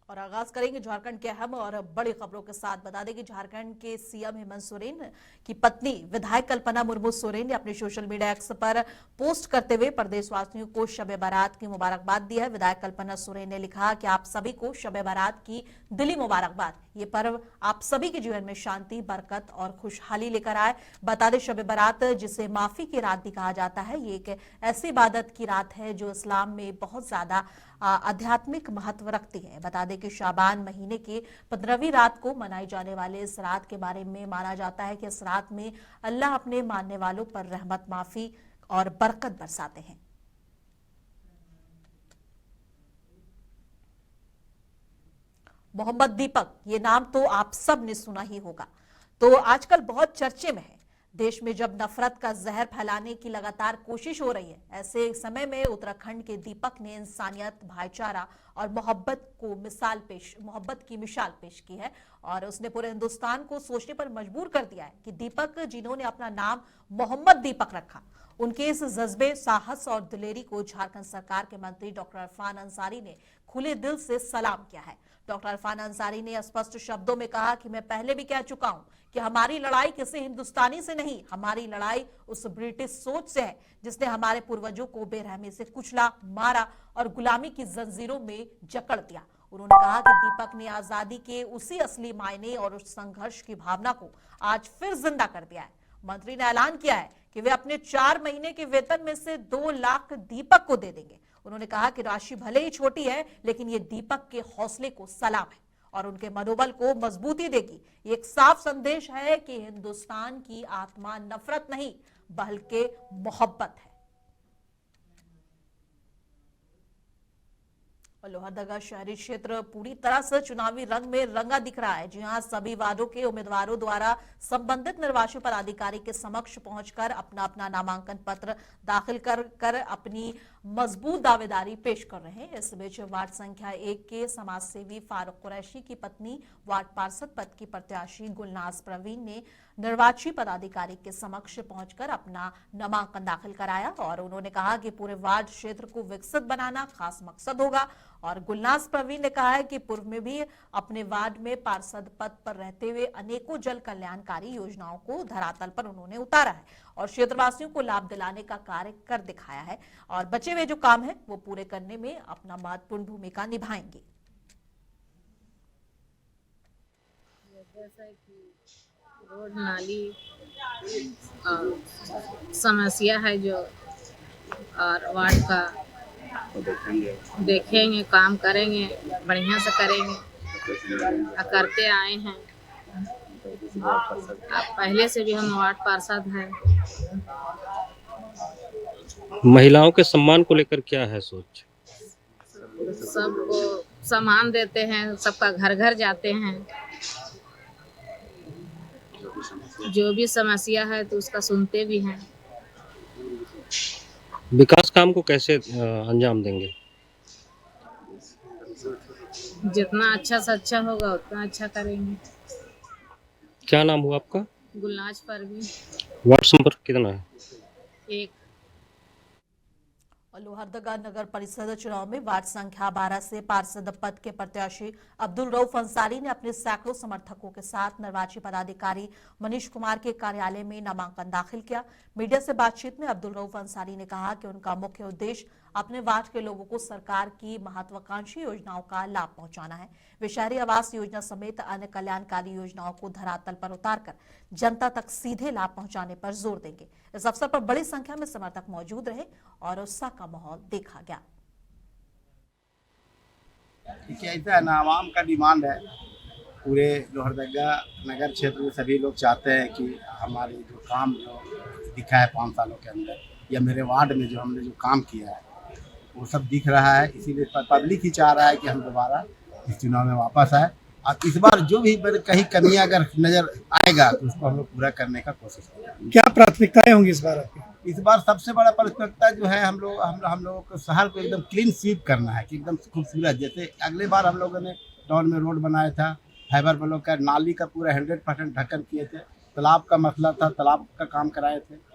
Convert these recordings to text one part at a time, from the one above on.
और आगाज करेंगे झारखंड के अहम और बड़ी खबरों के साथ। बता दें कि झारखंड के सीएम हेमंत सोरेन की पत्नी विधायक कल्पना मुर्मू सोरेन ने अपने सोशल मीडिया एक्स पर पोस्ट करते हुए प्रदेशवासियों को शब बारात की मुबारकबाद दी है। विधायक कल्पना सोरेन ने लिखा कि आप सभी को शब बारात की दिली मुबारकबाद। ये पर्व आप सभी के जीवन में शांति, बरकत और खुशहाली लेकर आए। बता दें शब बारात, जिसे माफी की रात भी कहा जाता है, ये एक ऐसी इबादत की रात है जो इस्लाम में बहुत ज्यादा आध्यात्मिक महत्व रखती है। बता दें कि शाबान महीने की 15वीं रात को मनाई जाने वाले इस रात के बारे में माना जाता है कि इस रात में अल्लाह अपने मानने वालों पर रहमत, माफी और बरकत बरसाते हैं। मोहम्मद दीपक, ये नाम तो आप सब ने सुना ही होगा, तो आजकल बहुत चर्चे में है। देश में जब नफरत का जहर फैलाने की लगातार कोशिश हो रही है, ऐसे समय में उत्तराखंड के दीपक ने इंसानियत, भाईचारा और मोहब्बत की मिसाल पेश की है। और उसने पूरे हिंदुस्तान को सोचने पर मजबूर कर दिया है कि दीपक, जिन्होंने अपना नाम मोहम्मद दीपक रखा, उनके इस जज्बे, साहस और दिलेरी को झारखंड सरकार के मंत्री डॉक्टर इरफान अंसारी ने खुले दिल से सलाम किया है। डॉक्टर इरफान अंसारी ने स्पष्ट शब्दों में कहा कि मैं पहले भी कह चुका हूं कि हमारी लड़ाई किसी हिंदुस्तानी से नहीं, हमारी लड़ाई उस ब्रिटिश सोच से है जिसने हमारे पूर्वजों को बेरहमी से कुचला, मारा और गुलामी की जंजीरों में जकड़ दिया। उन्होंने कहा कि दीपक ने आजादी के उसी असली मायने और उस संघर्ष की भावना को आज फिर जिंदा कर दिया है। मंत्री ने ऐलान किया है कि वे अपने 4 महीने के वेतन में से 2 लाख दीपक को दे देंगे। उन्होंने कहा कि राशि भले ही छोटी है, लेकिन ये दीपक के हौसले को सलाम है और उनके मनोबल को मजबूती देगी। ये एक साफ संदेश है कि हिंदुस्तान की आत्मा नफरत नहीं बल्कि मोहब्बत है। लोहरदगा शहरी क्षेत्र पूरी तरह से चुनावी रंग में रंगा दिख रहा है। जी हां, सभी वार्डों के उम्मीदवारों द्वारा संबंधित निर्वाची पदाधिकारी के समक्ष पहुंचकर अपना अपना नामांकन पत्र दाखिल कर अपनी मजबूत दावेदारी पेश कर रहे हैं। इस बीच वार्ड संख्या 1 के समाज सेवी फारूक कुरैशी की पत्नी वार्ड पार्षद पद की प्रत्याशी गुलनाज प्रवीण ने निर्वाची पदाधिकारी के समक्ष पहुंचकर अपना नामांकन दाखिल कराया और उन्होंने कहा कि पूरे वार्ड क्षेत्र को विकसित बनाना खास मकसद होगा। और गुलनाज प्रवीण ने कहा है कि पूर्व में भी अपने वार्ड में पार्षद पद पर रहते हुए अनेकों जल कल्याणकारी योजनाओं को धरातल पर उन्होंने उतारा है और क्षेत्रवासियों को लाभ दिलाने का कार्य कर दिखाया है और बचे हुए जो काम है वो पूरे करने में अपना महत्वपूर्ण भूमिका निभाएंगे। जैसा कि रोड नाली समस्या है जो, और वार्ड का देखेंगे, काम करेंगे, बढ़िया से करेंगे, करते आए हैं। पहले से भी हम वार्ड पार्षद हैं। महिलाओं के सम्मान को लेकर क्या है सोच? सबको सम्मान देते हैं, सबका घर घर जाते हैं, जो भी समस्या है तो उसका सुनते भी हैं। विकास काम को कैसे अंजाम देंगे? जितना अच्छा से अच्छा होगा उतना अच्छा करेंगे। क्या नाम हुआ आपका? गुलनाज परवीन। वार्ड संपर्क कितना है? 1। लोहरदगा नगर परिषद चुनाव में वार्ड संख्या 12 से पार्षद पद के प्रत्याशी अब्दुल रऊफ अंसारी ने अपने सैकड़ों समर्थकों के साथ निर्वाची पदाधिकारी मनीष कुमार के कार्यालय में नामांकन दाखिल किया। मीडिया से बातचीत में अब्दुल रऊफ अंसारी ने कहा कि उनका मुख्य उद्देश्य अपने वार्ड के लोगों को सरकार की महत्वाकांक्षी योजनाओं का लाभ पहुंचाना है। वे शहरी आवास योजना समेत अन्य कल्याणकारी योजनाओं को धरातल पर उतारकर जनता तक सीधे लाभ पहुंचाने पर जोर देंगे। इस अवसर पर बड़ी संख्या में समर्थक मौजूद रहे और उत्साह का माहौल देखा गया। ऐसा है ना, आवाम का डिमांड है। पूरे लोहरदगा नगर क्षेत्र में सभी लोग चाहते हैं कि हमारी जो काम जो दिखा है 5 सालों के अंदर या मेरे वार्ड में जो हमने जो काम किया है वो सब दिख रहा है। इसीलिए पब्लिक ही चाह रहा है कि हम दोबारा इस चुनाव में वापस आए और इस बार जो भी कहीं कमियां अगर नजर आएगा तो उसको हम लोग पूरा करने का कोशिश करेंगे। क्या प्राथमिकताएं होंगी इस बार आपकी? इस बार सबसे बड़ा प्राथमिकता जो है हम लोगों को शहर को एकदम क्लीन स्वीप करना है कि एकदम खूबसूरत। जैसे अगले बार हम लोगों ने टाउन में रोड बनाया था, फाइबर ब्लॉक का, नाली का पूरा 100% ढक्कन किए थे, तालाब का मसला था, तालाब का काम कराए थे।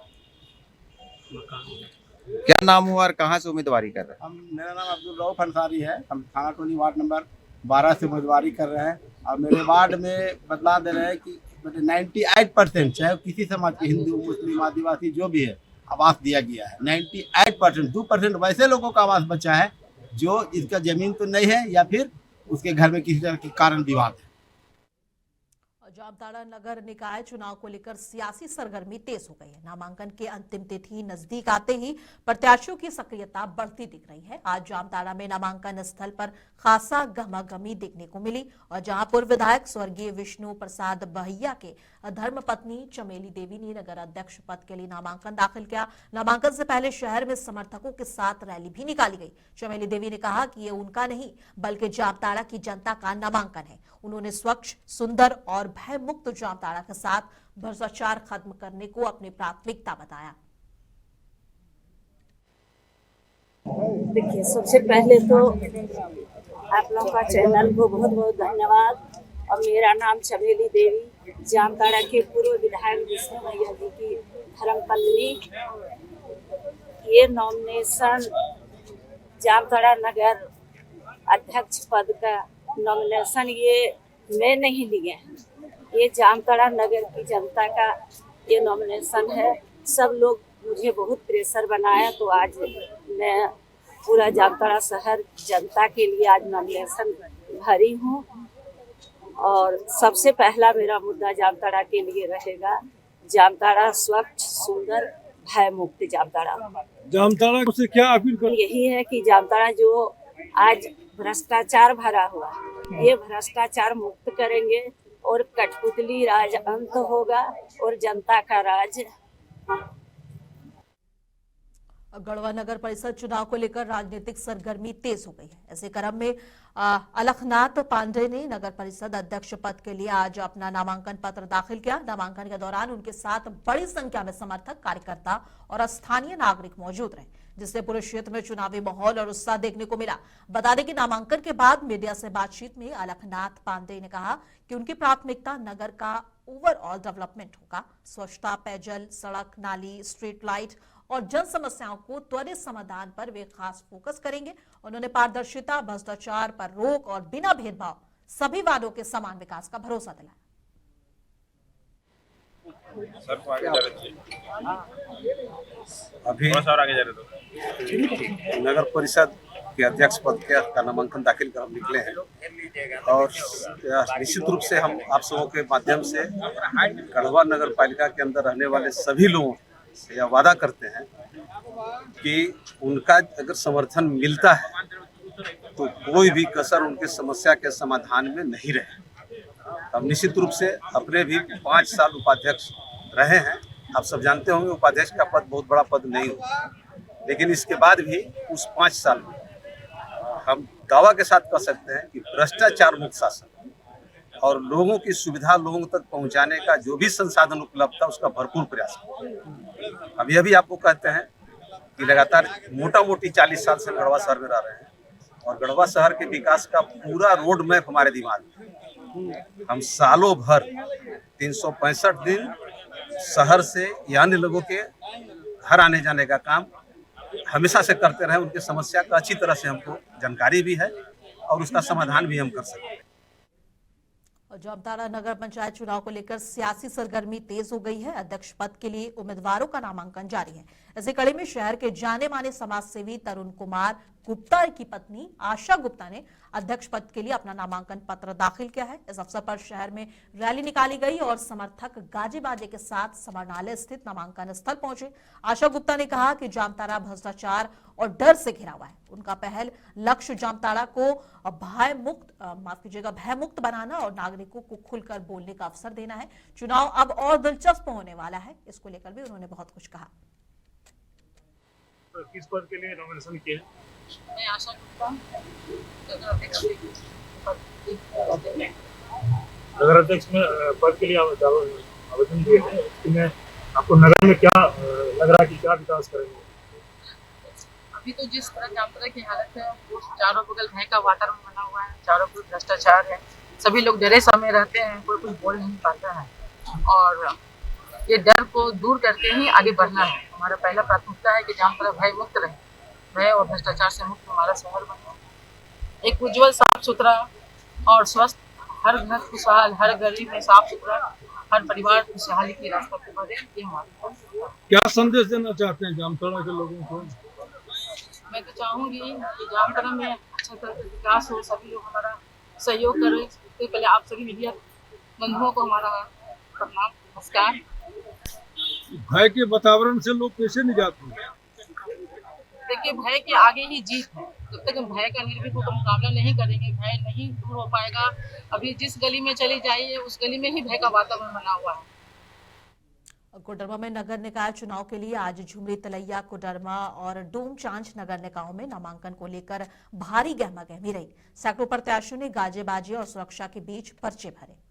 क्या नाम हुआ और कहाँ से उम्मीदवारी कर रहे हैं? मेरा नाम अब्दुल रऊफ अंसारी है। हम थाना टोली वार्ड नंबर 12 से उम्मीदवारी कर रहे हैं और मेरे वार्ड में बतला दे रहे हैं कि 98% चाहे किसी समाज के, हिंदू मुस्लिम आदिवासी जो भी है, आवास दिया गया है। 98%, 2% वैसे लोगों का आवास बचा है जो इसका जमीन तो नहीं है या फिर उसके घर में किसी तरह के कारण विवाद है। जामताड़ा नगर निकाय चुनाव को लेकर सियासी सरगर्मी तेज हो गई है। नामांकन के अंतिम तिथि नजदीक आते ही प्रत्याशियों की सक्रियता बढ़ती दिख रही है। आज जामताड़ा में नामांकन स्थल पर खासा गहमागहमी देखने को मिली और जहां पूर्व विधायक स्वर्गीय विष्णु प्रसाद बहिया के धर्मपत्नी चमेली देवी ने नगर अध्यक्ष पद के लिए नामांकन दाखिल किया। नामांकन से पहले शहर में समर्थकों के साथ रैली भी निकाली गई। चमेली देवी ने कहा कि ये उनका नहीं बल्कि जामताड़ा की जनता का नामांकन है। उन्होंने स्वच्छ, सुंदर और भय मुक्त जामताड़ा के साथ भ्रष्टाचार खत्म करने को अपनी प्राथमिकता बताया। देखिए, सबसे पहले तो आप लोग का चैनल को बहुत बहुत धन्यवाद। और मेरा नाम चमेली देवी, जामताड़ा के पूर्व विधायक विष्णु भैया जी की धर्मपत्नी। ये नॉमिनेशन जामताड़ा नगर अध्यक्ष पद का नॉमिनेशन ये मैं नहीं लिए हैं, ये जामताड़ा नगर की जनता का ये नॉमिनेशन है। सब लोग मुझे बहुत प्रेशर बनाया तो आज मैं पूरा जामताड़ा शहर जनता के लिए आज नॉमिनेशन भरी हूँ। और सबसे पहला मेरा मुद्दा जामताड़ा के लिए रहेगा जामताड़ा स्वच्छ, सुंदर, भय मुक्त जामताड़ा। जामताड़ा से क्या अपील कर? यही है कि जामताड़ा जो आज भ्रष्टाचार भरा हुआ, ये भ्रष्टाचार मुक्त करेंगे और कठपुतली राज अंत होगा और जनता का राज। गढ़वा नगर परिषद चुनाव को लेकर राजनीतिक सरगर्मी तेज हो गई है। ऐसे क्रम में अलखनाथ पांडे ने नगर परिषद अध्यक्ष पद के लिए आज अपना नामांकन पत्र दाखिल किया। नामांकन के दौरान उनके साथ बड़ी संख्या में समर्थक, कार्यकर्ता और स्थानीय नागरिक मौजूद रहे, जिससे पूरे क्षेत्र में चुनावी माहौल और उत्साह देखने को मिला। बता दें कि नामांकन के बाद मीडिया से बातचीत में अलखनाथ पांडे ने कहा कि उनकी प्राथमिकता नगर का ओवरऑल डेवलपमेंट होगा। स्वच्छता, पेयजल, सड़क, नाली, स्ट्रीट लाइट और जन समस्याओं को त्वरित समाधान पर वे खास फोकस करेंगे। उन्होंने पारदर्शिता, भ्रष्टाचार पर रोक और बिना भेदभाव सभी वार्डों के समान विकास का भरोसा दिलाया। अभी नगर परिषद के अध्यक्ष पद का नामांकन दाखिल कर हम निकले हैं और निश्चित रूप से हम आप सबों के माध्यम से गढ़वा नगर पालिका के अंदर रहने वाले सभी लोगों से यह वादा करते हैं कि उनका अगर समर्थन मिलता है तो कोई भी कसर उनकी समस्या के समाधान में नहीं रहे। हम निश्चित रूप से अपने भी 5 साल उपाध्यक्ष रहे हैं। आप सब जानते होंगे उपाध्यक्ष का पद बहुत बड़ा पद नहीं होता, लेकिन इसके बाद भी उस 5 साल में हम दावा के साथ कह सकते हैं कि भ्रष्टाचार मुक्त शासन और लोगों की सुविधा लोगों तक पहुंचाने का जो भी संसाधन उपलब्ध था उसका भरपूर प्रयास। अभी अभी आपको कहते हैं कि लगातार मोटा मोटी 40 साल से गढ़वा शहर में रह रहे हैं और गढ़वा शहर के विकास का पूरा रोड मैप हमारे दिमाग में। हम सालों भर 365 दिन शहर से या अन्य लोगों के घर आने जाने का काम हमेशा से करते रहे। उनकी समस्या का अच्छी तरह से हमको जानकारी भी है और उसका समाधान भी हम कर सकते हैं। जामताड़ा नगर पंचायत चुनाव को लेकर सियासी सरगर्मी तेज हो गई है। अध्यक्ष पद के लिए उम्मीदवारों का नामांकन जारी है। ऐसे कड़ी में शहर के जाने माने समाज सेवी तरुण कुमार गुप्ता की पत्नी आशा गुप्ता ने अध्यक्ष पद के लिए अपना नामांकन पत्र दाखिल किया है। इस अवसर पर शहर में रैली निकाली गई और समर्थक गाजे बाजे के साथ समरनालय स्थित नामांकन स्थल पहुंचे। आशा गुप्ता ने कहा कि जामताड़ा भ्रष्टाचार और डर से घिरा हुआ है। उनका पहल लक्ष्य जामताड़ा को भय मुक्त बनाना और नागरिकों को खुलकर बोलने का अवसर देना है। चुनाव अब और दिलचस्प होने वाला है, इसको लेकर भी उन्होंने बहुत कुछ कहा। तो किस पद के लिए नॉमिनेशन किया? मैं आशा गुप्ता नगर अध्यक्ष में पद के लिए आवेदन किए हैं। इसमें आपको नगर में क्या लग रहा है कि क्या विकास करेंगे? अभी तो जिस तरह जामताड़ा की हालत है वो चारों बगल भय का वातावरण बना हुआ है, चारों बगल भ्रष्टाचार है, सभी लोग डरे समय रहते हैं, कोई कुछ बोल नहीं पाता है और ये डर को दूर करके ही आगे बढ़ना है। हमारा पहला प्राथमिकता है कि जामताड़ा भय मुक्त रहे, भय और भ्रष्टाचार से मुक्त हमारा शहर बने, एक उज्जवल, साफ सुथरा, और स्वस्थ, हर घर खुशहाल, हर गली में साफ सुथरा, हर परिवार खुशहाली की रास्ता पे बढ़े, ये हमारा। क्या संदेश देना चाहते हैं जामताड़ा के लोगों को? मैं तो चाहूंगी कि जामताड़ा में अच्छा तरह से विकास हो, सभी लोग हमारा सहयोग करें। इससे पहले आप सभी मीडिया बंधुओं को हमारा प्रणाम, नमस्कार। भय के वातावरण से लोग कैसे निजात होंगे? देखिए, भय के आगे ही जीत है। जब तक हम भय का निर्भीक होकर मुकाबला नहीं करेंगे, भय नहीं दूर हो पाएगा। अभी जिस गली में चली जाइए, उस गली में ही भय का वातावरण बना हुआ है। कोडरमा में नगर निकाय चुनाव के लिए आज झुमरी, तलैया, कोडरमा और डोमचांच नगर निकायों में नामांकन को लेकर भारी गहमागहमी रही। सैकड़ों प्रत्याशियों ने गाजे बाजे और सुरक्षा के बीच पर्चे भरे।